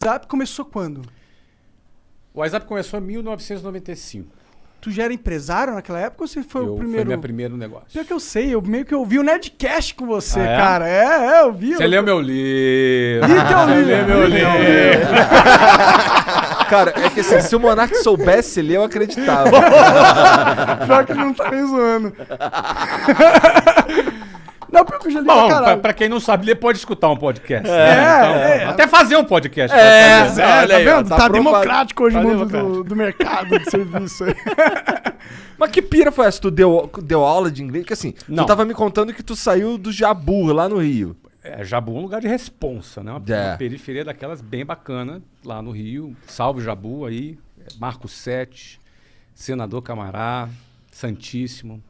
WhatsApp começou quando? O WhatsApp começou em 1995. Tu já era empresário naquela época ou você foi o primeiro? Foi meu primeiro negócio. Pior que eu sei, eu meio que ouvi o Nerdcast com você, é? cara. Eu vi. Você leu meu livro. Li teu livro. Meu livro. Cara, é que assim, se o Monark soubesse ler, eu acreditava. Pior que ele não tá nem zoando. Não, pior que eu já li pra caralho. Pra quem não sabe, ele pode escutar um podcast. Então, até fazer um podcast. Tá aí, ó, vendo? Tá democrático hoje o mundo democrático. do mercado de serviço aí. Mas que pira foi essa? Tu deu aula de inglês? Porque assim, Não. tu tava me contando que tu saiu do Jabu, lá no Rio. Jabu é um lugar de responsa, né? Uma periferia daquelas bem bacana, lá no Rio. Salve Jabu aí, Marco 7, Senador Camará, Santíssimo,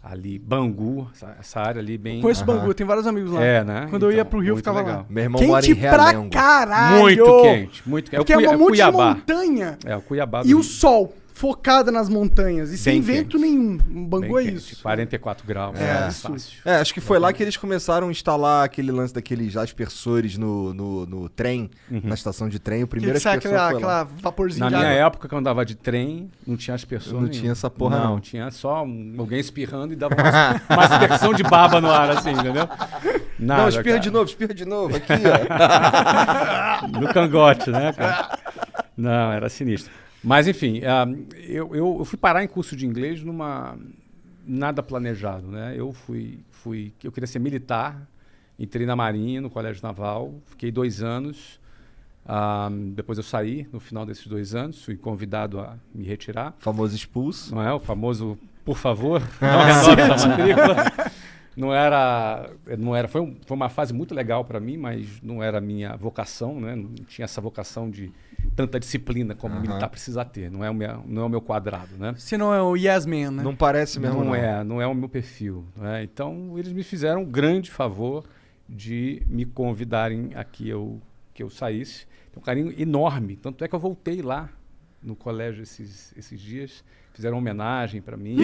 ali, Bangu, essa área ali bem... Conheço Bangu, tem vários amigos lá. Né? Quando eu ia pro Rio, eu muito ficava legal. lá. Meu irmão mora em Quente pra Realengo. caralho! Muito quente, muito quente. Porque é uma monte de Cuiabá. montanha. É, o Cuiabá. E o sol, focado nas montanhas. E sem Bem vento quente. nenhum. Bangu é Bem isso. quente, 44 graus. Fácil. Acho que foi lá que eles começaram a instalar aquele lance daqueles aspersores no trem, na estação de trem. O primeiro sai aspersor foi lá. aquela vaporzinho Na de minha água. época, quando eu andava de trem, não tinha aspersor Não nenhum. tinha essa porra, não. Tinha só alguém espirrando e dava uma aspersão de baba no ar, assim, entendeu? Nada, Não, espirra de novo, aqui, ó. No cangote, né, cara? Não, era sinistro. Mas, enfim, eu fui parar em curso de inglês nada planejado, né? Eu queria ser militar, entrei na Marinha, no Colégio Naval, fiquei 2 anos. Depois eu saí, no final desses 2 anos, fui convidado a me retirar. Famoso expulso. Não é? O famoso, por favor, não renove essa matrícula. Não era, foi uma fase muito legal para mim, mas não era a minha vocação, né? Não tinha essa vocação de tanta disciplina como o militar precisa ter. Não é o meu quadrado, né? Você não é o Yes Man, né? Não parece mesmo, não é o meu perfil. Né? Então, eles me fizeram um grande favor de me convidarem a que eu saísse. Tem um carinho enorme. Tanto é que eu voltei lá no colégio esses dias. Fizeram uma homenagem para mim.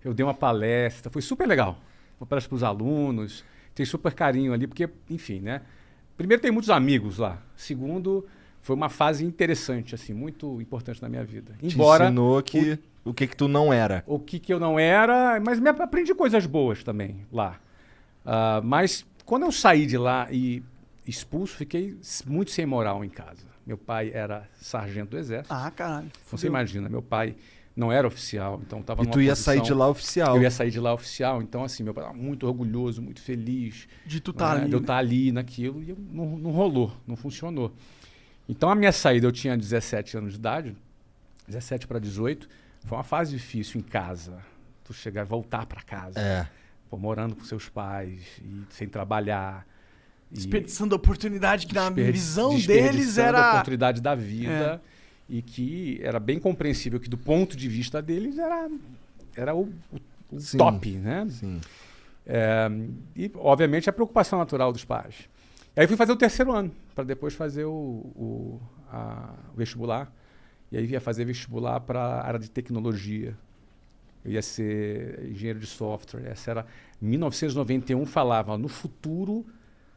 Eu dei uma palestra. Foi super legal. Uma palestra para os alunos. Tem super carinho ali, porque, enfim, né? Primeiro, tem muitos amigos lá. Segundo, foi uma fase interessante, assim, muito importante na minha vida. Embora te ensinou o que tu não era. O que eu não era, mas aprendi coisas boas também lá. Mas quando eu saí de lá e expulso, fiquei muito sem moral em casa. Meu pai era sargento do exército. Caralho. Você imagina, meu pai não era oficial, então estava numa E tu ia posição, sair de lá oficial. Eu ia sair de lá oficial, então assim, meu pai estava muito orgulhoso, muito feliz. De tu tá ali. De eu estar ali naquilo, e não rolou, não funcionou. Então a minha saída, eu tinha 17 anos de idade, 17 para 18, foi uma fase difícil em casa. Tu chegar e voltar para casa, morando com seus pais, e sem trabalhar. Desperdiçando a oportunidade que na visão deles era... a oportunidade da vida. E que era bem compreensível que do ponto de vista deles era o top, né? Sim. E, obviamente, a preocupação natural dos pais. Aí fui fazer o 3º ano, para depois fazer o vestibular. E aí ia fazer vestibular para a área de tecnologia. Eu ia ser engenheiro de software. Essa era... Em 1991 falava, no futuro,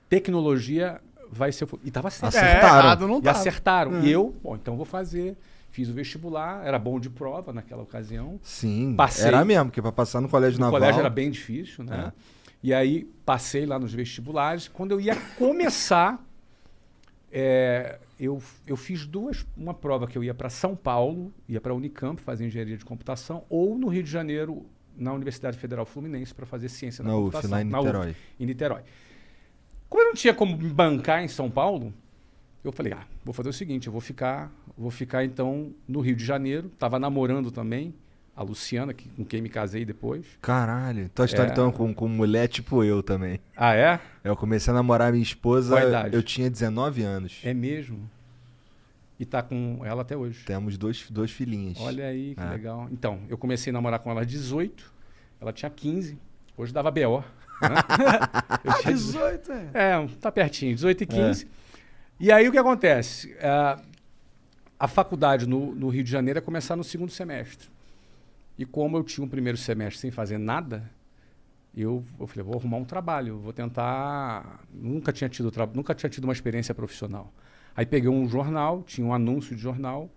tecnologia vai ser... E estava certo. Acertaram. Não E tava. acertaram. E eu, então vou fazer. Fiz o vestibular, era bom de prova naquela ocasião. Sim, Passei. era mesmo, porque para passar no colégio naval... O colégio era bem difícil, né? E aí passei lá nos vestibulares. Quando eu ia começar, eu fiz uma prova que eu ia para São Paulo, ia para a Unicamp fazer engenharia de computação, ou no Rio de Janeiro, na Universidade Federal Fluminense, para fazer ciência da computação. lá em Niterói. Em Niterói. Como eu não tinha como me bancar em São Paulo, eu falei, vou fazer o seguinte, eu vou ficar então no Rio de Janeiro. Tava namorando também a Luciana, com quem me casei depois. Caralho, tua história então com mulher tipo eu também. Ah, é? Eu comecei a namorar minha esposa, Qual a idade? Eu tinha 19 anos. É mesmo? E tá com ela até hoje? Temos dois filhinhos. Olha aí, que legal. Então, eu comecei a namorar com ela aos 18, ela tinha 15, hoje dava BO. Né? Eu tinha 18, tá pertinho, 18 e 15. E aí o que acontece? A faculdade no Rio de Janeiro ia começar no 2º semestre. E como eu tinha um 1º semestre sem fazer nada, eu falei, vou arrumar um trabalho, vou tentar... Nunca tinha tido uma experiência profissional. Aí peguei um jornal, tinha um anúncio de jornal,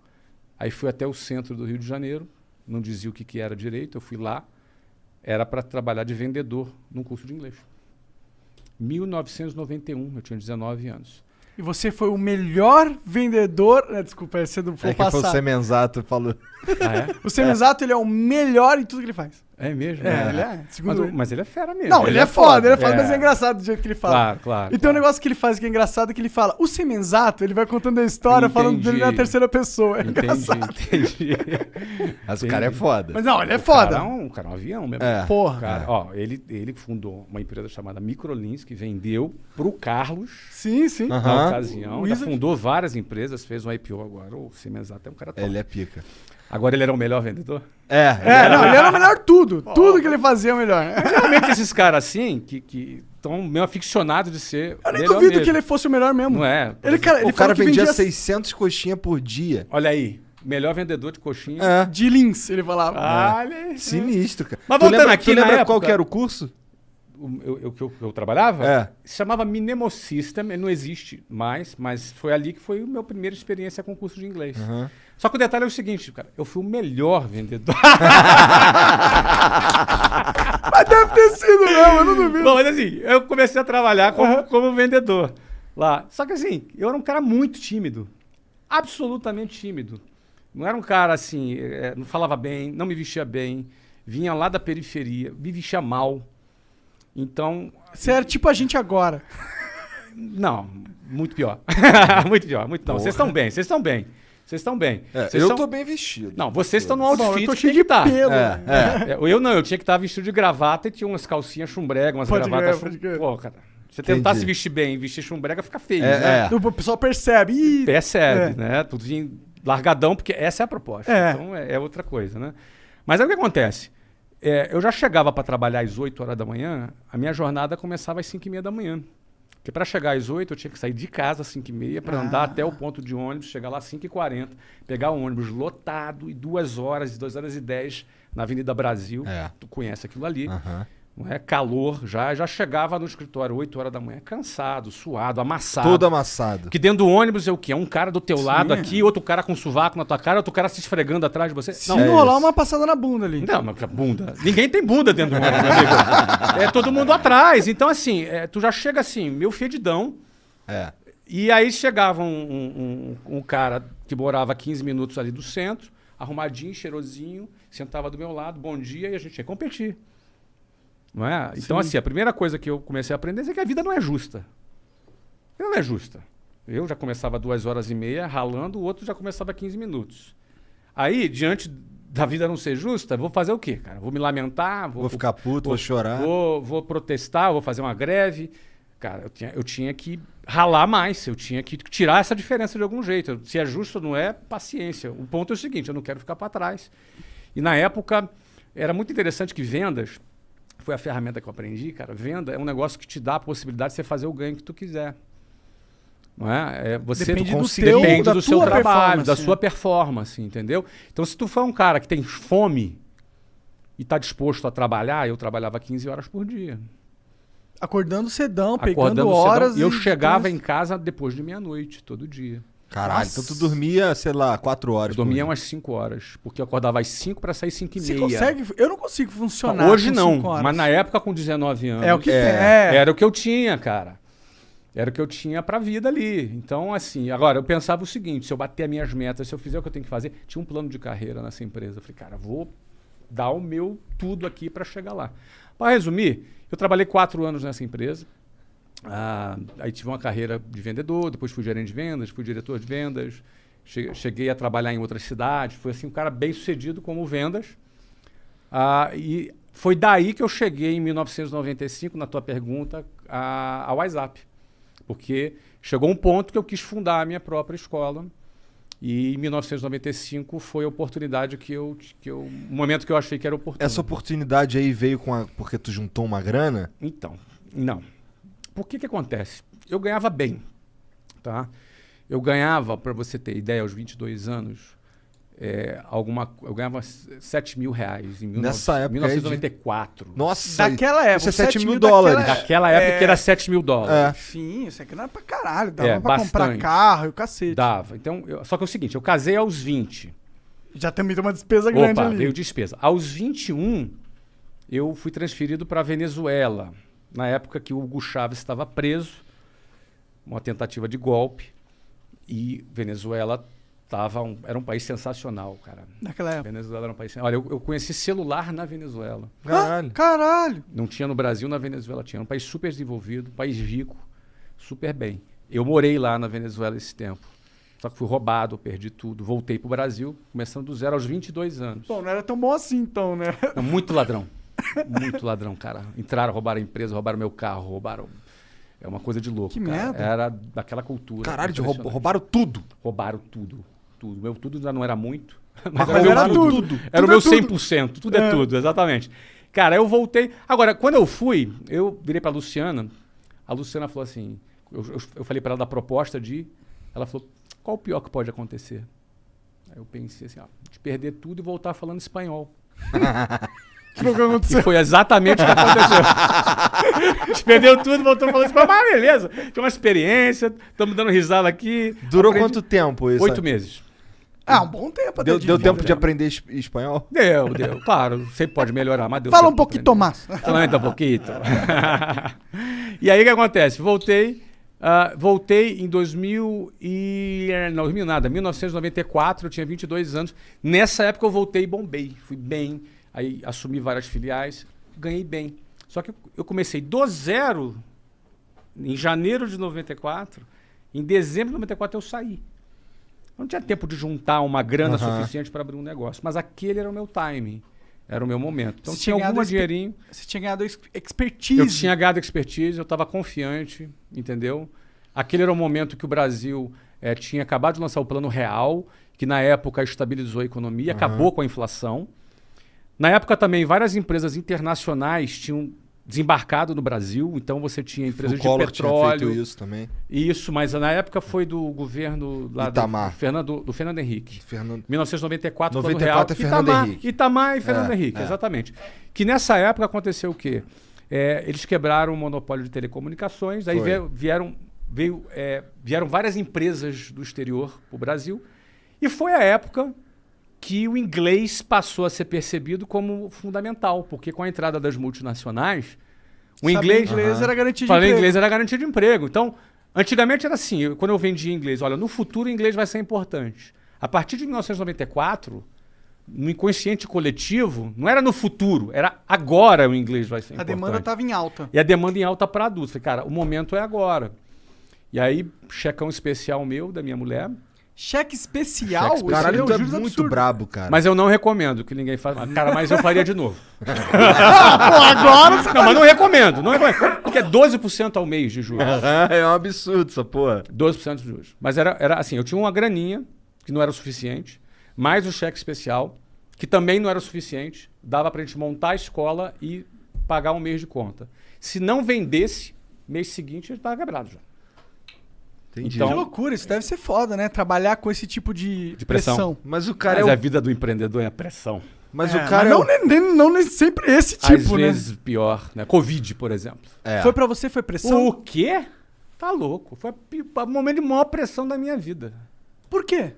aí fui até o centro do Rio de Janeiro, não dizia o que era direito, eu fui lá, era para trabalhar de vendedor num curso de inglês. 1991, eu tinha 19 anos. E você foi o melhor vendedor... Desculpa, esse é do É que passado. foi o Semenzato falou. Ah, é? O Semenzato, ele é o melhor em tudo que ele faz. É mesmo? Ele é. Segundo ele. Mas ele é fera mesmo. Não, ele é foda, ele é foda, É. mas é engraçado do jeito que ele fala. Claro, claro. E tem um negócio que ele faz que é engraçado, que ele fala, o Semenzato, ele vai contando a história, falando Entendi. dele na terceira pessoa. É Entendi, engraçado. entendi. Mas o cara é foda. Mas não, ele é O foda. cara é um avião mesmo. É. Porra. Cara, ó, ele fundou uma empresa chamada Microlins, que vendeu pro Carlos Sim, sim. na Aham. ocasião. O Já Wizard. fundou várias empresas, fez um IPO agora. O Siemens é um cara top. Ele é pica. Agora ele era o melhor vendedor? Não, ele era o melhor tudo. Tudo que ele fazia é o melhor. Realmente esses caras assim, que estão meio aficionados de ser Eu nem melhor duvido mesmo. que ele fosse o melhor mesmo. Não é? Ele, cara, ele O cara falou que vendia vendia 600 coxinhas por dia. Olha aí, melhor vendedor de coxinha. É. de lins, ele falava. Olha aí. Sinistro, cara. Mas Tu voltando lembra, aqui tu na lembra qual época- que era o curso? Eu trabalhava? É. Se chamava Mnemosystem, ele não existe mais, mas foi ali que foi a minha primeira experiência com curso de inglês. Só que o detalhe é o seguinte, cara, eu fui o melhor vendedor. Mas deve ter sido mesmo, eu não duvido. Bom, mas assim, eu comecei a trabalhar como vendedor lá. Só que assim, eu era um cara muito tímido. Absolutamente tímido. Não era um cara assim, não falava bem, não me vestia bem, vinha lá da periferia, me vestia mal. Então, Você era tipo a gente agora. não, muito pior. Muito pior, muito não. Vocês estão bem, vocês estão bem. Vocês estão bem. Vocês eu são- tô bem vestido. Não, vocês estão no Bom, eu outfit tô que cheio tem de que estar. pelo. Eu não, eu tinha que estar vestido de gravata e tinha umas calcinhas chumbrega, umas Pode gravatas crer, pode crer. Pô, cara, você tentar Entendi. se vestir bem e vestir chumbrega fica feio, né? O pessoal percebe. Ih, Percebe, É. né? Tudo vinha largadão, porque essa é a proposta. É. Então é outra coisa, né? Mas aí o que acontece? Eu já chegava para trabalhar às 8 horas da manhã, a minha jornada começava às 5h30 da manhã. Porque para chegar às 8 eu tinha que sair de casa às 5h30 para andar até o ponto de ônibus, chegar lá às 5h40, pegar o ônibus lotado e 2 horas, 2h10 na Avenida Brasil. É. Tu conhece aquilo ali. Aham. Não é? Calor, já chegava no escritório 8 horas da manhã, cansado, suado, amassado. Todo amassado. Porque dentro do ônibus é o quê? É um cara do teu Sim. lado aqui, outro cara com sovaco na tua cara, outro cara se esfregando atrás de você. se Não, não é rolar isso. uma passada na bunda ali. não, mas bunda. Ninguém tem bunda dentro do ônibus, meu amigo. É todo mundo atrás. Então, assim, tu já chega assim, meio fedidão. É. E aí chegava um cara que morava a 15 minutos ali do centro, arrumadinho, cheirosinho, sentava do meu lado, bom dia, e a gente ia competir. Não é? Então, assim, a primeira coisa que eu comecei a aprender é que a vida não é justa. Ela não é justa. Eu já começava 2h30 ralando, o outro já começava 15 minutos. Aí, diante da vida não ser justa, vou fazer o quê, cara? Vou me lamentar? Vou ficar puto, vou chorar. Vou protestar, vou fazer uma greve. Cara, eu tinha que ralar mais, eu tinha que tirar essa diferença de algum jeito. Se é justo ou não é, paciência. O ponto é o seguinte, eu não quero ficar para trás. E na época, era muito interessante que vendas, foi a ferramenta que eu aprendi, cara. Venda é um negócio que te dá a possibilidade de você fazer o ganho que tu quiser. Não é? Você Depende do consegue- teu- depende da do seu tua trabalho, performance, da né? sua performance, entendeu? Então, se tu for um cara que tem fome e está disposto a trabalhar, eu trabalhava 15 horas por dia. Acordando cedão, pegando Acordando horas. cedão, e eu e chegava depois- em casa depois de meia-noite, todo dia. Caralho, Nossa. então tu dormia, sei lá, 4 horas. Eu dormia por umas 5 horas, porque eu acordava às 5 para sair 5h30. Você consegue? Eu não consigo funcionar. Não, hoje com não, 5 horas. mas na época com 19 anos. É o que É. tem. É. Era o que eu tinha, cara. Era o que eu tinha pra vida ali. Então, assim, agora eu pensava o seguinte: se eu bater as minhas metas, se eu fizer o que eu tenho que fazer, tinha um plano de carreira nessa empresa. Eu falei, cara, vou dar o meu tudo aqui pra chegar lá. Para resumir, eu trabalhei 4 anos nessa empresa. Aí tive uma carreira de vendedor, depois fui gerente de vendas, fui diretor de vendas, cheguei a trabalhar em outras cidades, fui assim um cara bem sucedido como vendas. E foi daí que eu cheguei em 1995, na tua pergunta, ao WhatsApp. Porque chegou um ponto que eu quis fundar a minha própria escola. E em 1995 foi a oportunidade o momento que eu achei que era oportuno. Essa oportunidade aí veio porque tu juntou uma grana? Então, não. Por que acontece? Eu ganhava bem, tá? Eu ganhava, para você ter ideia, aos 22 anos, eu ganhava 7 mil reais em Nessa época 1994. Nossa, Daquela época. isso é 7 mil daquela dólares. época. Naquela época era 7 mil dólares. Sim, isso aqui não era pra caralho. Dava pra bastante. comprar carro e o cacete. Dava. Então, só que é o seguinte, eu casei aos 20. Já também tem uma despesa grande Opa, ali. veio despesa. Aos 21, eu fui transferido para Venezuela. Na época que o Hugo Chávez estava preso, uma tentativa de golpe. E Venezuela era um país sensacional, cara. Naquela época. Venezuela era um país... Olha, eu conheci celular na Venezuela. Caralho. Caralho. Não tinha no Brasil, na Venezuela tinha. Era um país super desenvolvido, um país rico, super bem. Eu morei lá na Venezuela esse tempo. Só que fui roubado, perdi tudo. Voltei pro Brasil, começando do zero aos 22 anos. Bom, não era tão bom assim então, né? Não, muito ladrão. Muito ladrão, cara. Entraram, roubaram a empresa, roubaram meu carro, roubaram... É uma coisa de louco, Que cara. merda. Era daquela cultura. Caralho, impressionante. roubaram tudo. Roubaram tudo. Tudo. Meu tudo já não era muito. Mas era roubaram meu tudo. Era o Tudo meu é tudo. 100%. Tudo é tudo, exatamente. Cara, eu voltei... Agora, quando eu fui, eu virei pra Luciana. A Luciana falou assim... Eu falei pra ela da proposta de... Ela falou, qual o pior que pode acontecer? Aí eu pensei assim, de perder tudo e voltar falando espanhol. Foi o que aconteceu. E foi exatamente o que aconteceu. A gente perdeu tudo, voltou falando espanhol. Mas beleza, tinha uma experiência, estamos dando risada aqui. Durou Aprendi- quanto tempo isso? 8 meses. Ah, um bom tempo até. Deu tempo de aprender espanhol? Deu. Claro, sempre pode melhorar, mas deu Fala tempo um pouquinho, pra aprender. Tomás. Solamente um pouquinho. E aí o que acontece? Voltei em 1994, eu tinha 22 anos. Nessa época eu voltei e bombei. Fui bem, aí assumi várias filiais, ganhei bem. Só que eu comecei do zero em janeiro de 94, em dezembro de 94 eu saí. Eu não tinha tempo de juntar uma grana suficiente para abrir um negócio, mas aquele era o meu timing. Era o meu momento. Então Você tinha tinha algum ganhado dinheirinho. Você tinha ganhado expertise. Eu tinha ganhado expertise, eu estava confiante, entendeu? Aquele era o momento que o Brasil tinha acabado de lançar o Plano Real, que na época estabilizou a economia, acabou com a inflação. Na época também, várias empresas internacionais tinham desembarcado no Brasil, então você tinha empresas O de Collor tinha petróleo. feito isso também. Isso, mas na época foi do governo lá Itamar. do Fernando Henrique. Fernando... 1994, 94 é Plano Fernando Real. Henrique. Itamar e Fernando Henrique, exatamente. Que nessa época aconteceu o quê? Eles quebraram o monopólio de telecomunicações, aí Foi. vieram várias empresas do exterior para o Brasil, e foi a época que o inglês passou a ser percebido como fundamental, porque com a entrada das multinacionais, o Saber inglês... era garantia de Falei emprego. inglês era garantia de emprego. Então, antigamente era assim, quando eu vendia inglês, olha, no futuro o inglês vai ser importante. A partir de 1994, no inconsciente coletivo, não era no futuro, era agora o inglês vai ser A importante. demanda estava em alta. E a demanda em alta para adultos. Falei, cara, o momento é agora. E aí, checão especial meu, da minha mulher. Cheque especial? Cheque Caralho, Isso tu é é um juros muito absurdo. brabo, cara. Mas eu não recomendo que ninguém faça. Cara, mas eu faria de novo. Pô, agora você Não, mas não recomendo. Porque é 12% ao mês de juros. É um absurdo essa porra. 12% de juros. Mas era assim, eu tinha uma graninha, que não era o suficiente, mais o cheque especial, que também não era o suficiente, dava pra gente montar a escola e pagar um mês de conta. Se não vendesse, mês seguinte a gente tava quebrado já. Entendi. Então- Que loucura, isso deve ser foda, né? Trabalhar com esse tipo de pressão. Mas o cara Mas é a o... vida do empreendedor é a pressão. Mas É, o cara é não, o... não nem sempre esse Às tipo, né? vezes pior, né? Covid, por exemplo. É. Foi pra você, foi pressão? O quê? Tá louco. Foi o momento de maior pressão da minha vida. Por quê?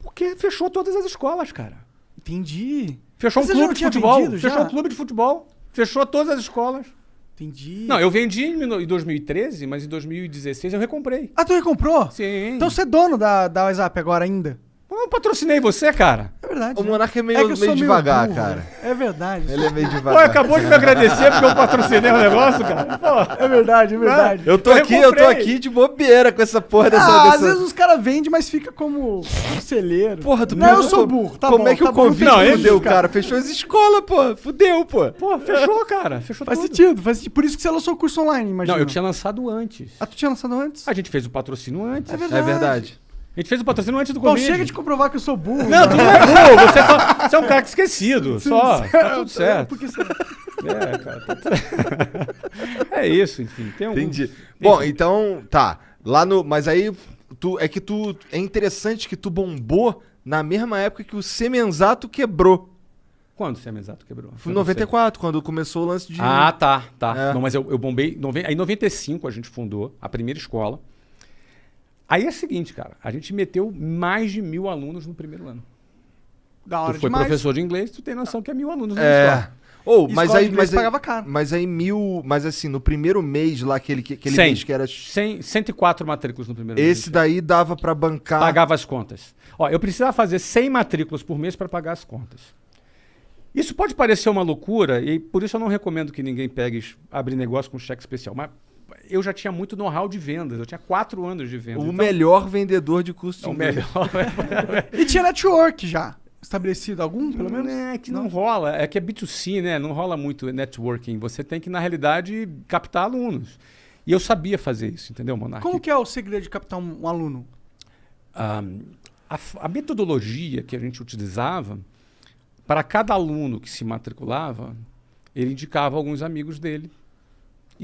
Porque fechou todas as escolas, cara. Entendi. Fechou um Você já clube não de tinha futebol. vendido já? Fechou um clube de futebol. Fechou todas as escolas. Entendi. Não, eu vendi em 2013, mas em 2016 eu recomprei. Ah, tu recomprou? Sim. Então você é dono da WhatsApp agora ainda? Eu patrocinei você, cara. É verdade. O né? Monarca é que meio, eu sou meio devagar, burro, cara. né? É verdade. Ele é meio Pô, devagar. acabou de me agradecer porque eu patrocinei o negócio, cara. Pô. É verdade, é verdade. Eu tô Eu aqui comprei. de bobeira com essa porra dessa... Às vezes os caras vendem, mas fica como conselheiro. Porra, tu Não, eu perguntou sou burro. Tá como bom, é que tá o bom, Covid não tem fudeu, justificar. cara? Fechou as escolas, pô. Fudeu, pô. Pô, fechou, cara. Fechou Faz tudo. sentido, faz sentido. Por isso que você lançou o curso online, imagina. Não, eu tinha lançado antes. Ah, tu tinha lançado antes? A gente fez o patrocínio antes. É verdade. É verdade. A gente fez o patrocínio antes do Bom, Covid. chega de comprovar que eu sou burro. Não, tu não é burro. Você é um cara esquecido. Só. Tá tudo certo. Porque você... É, cara. Tá tudo... É isso, enfim. Tem algum... Entendi. Bom, então, tá. Lá no... Mas aí, é interessante que tu bombou na mesma época que o Semenzato quebrou. Quando o Semenzato quebrou? Foi em 94, quando começou o lance de... Ah, tá. É. Não, mas eu bombei... Aí em 95 a gente fundou a primeira escola. Aí é o seguinte, cara. A gente meteu mais de 1.000 alunos no primeiro ano. Da hora Tu foi demais. professor de inglês, tu tem noção que é 1.000 alunos na escola. Ou, E mas escola aí, de inglês mas aí, pagava caro. mas aí 1.000, mas assim, no primeiro mês lá, aquele 100. mês que era... 104 matrículas no primeiro Esse mês. daí dava pra bancar... Pagava as contas. Ó, eu precisava fazer 100 matrículas por mês para pagar as contas. Isso pode parecer uma loucura e por isso eu não recomendo que ninguém abra negócio com cheque especial. Mas eu já tinha muito know-how de vendas. Eu tinha 4 anos de vendas. O melhor vendedor de curso de o inglês. melhor. E tinha network já. Estabelecido algum, pelo menos? É que não rola. É que é B2C, né? Não rola muito networking. Você tem que, na realidade, captar alunos. E eu sabia fazer isso, entendeu, Monark? Como que é o segredo de captar um aluno? A metodologia que a gente utilizava, para cada aluno que se matriculava, ele indicava alguns amigos dele.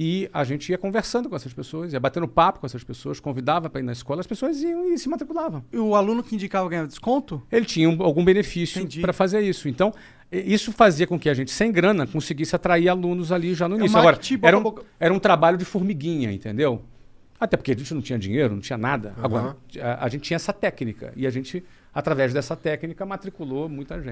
E a gente ia conversando com essas pessoas, ia batendo papo com essas pessoas, convidava para ir na escola, as pessoas iam e se matriculavam. E o aluno que indicava ganhava desconto? Ele tinha algum benefício Entendi. para fazer isso. Então, isso fazia com que a gente, sem grana, conseguisse atrair alunos ali já no início. Agora, marketing boca a boca. era um trabalho de formiguinha, entendeu? Até porque a gente não tinha dinheiro, não tinha nada. Agora, a gente tinha essa técnica. E a gente, através dessa técnica, matriculou muita gente.